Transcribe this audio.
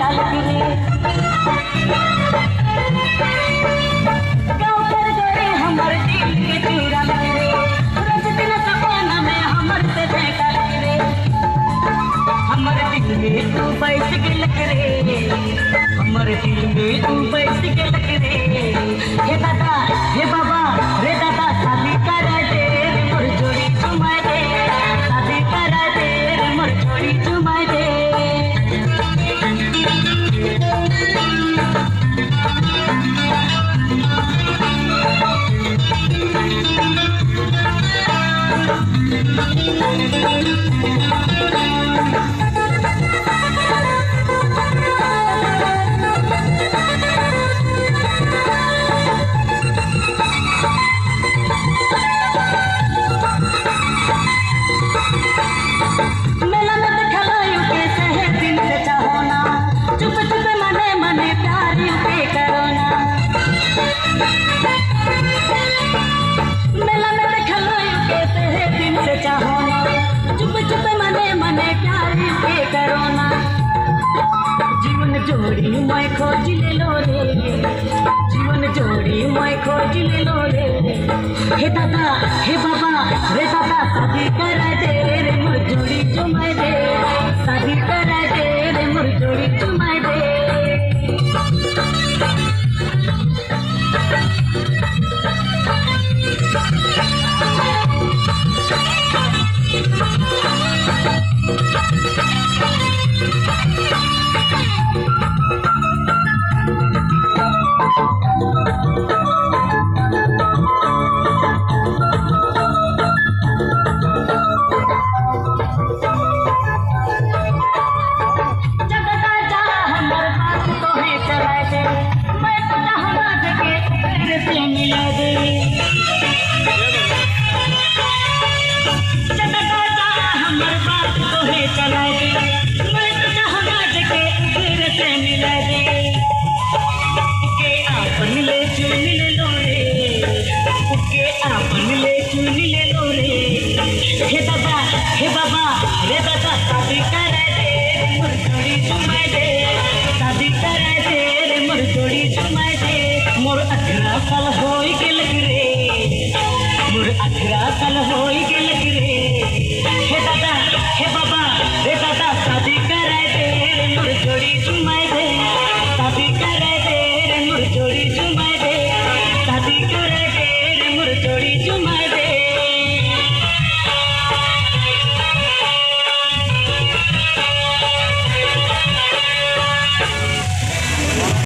काल गिरे गाँव कर गए हमर दिल के चूरा गिरे रोज दिन सपना में हमर से काल गिरे हमर दिल में तू बैठ गेल रे हमर दिल में तू बैठ गेल रे हे दादा हे बाबा रे दादा शादी करा दे मोर जोड़ी चुमा दे शादी करा दे मोर जोड़ी चुमा दे मेला में दिखलायो कैसे है दिल से चाहोना चुप चुप मने मने प्यार पे करोना मेला में दिखलायो कैसे है दिल से चाहोना चुप चुप मने मने प्यार पे करोना जीवन जोड़ी मैं खोज ले लो रे जीवन जोड़ी मैं खोज ले लो रे हे दादा हे बाबा रे दादा शादी करा दे रे मोर जोड़ी चुमा दे शादी करा दे रे मोर जोड़ी चुमा दे हे दादा हे बाबा रे दादा शादी करा दे मोर जोड़ी चुमा दे शादी करा दे रे मोर जोड़ी चुमा दे मोर 18 साल होई गेल रे मोर 18 साल होई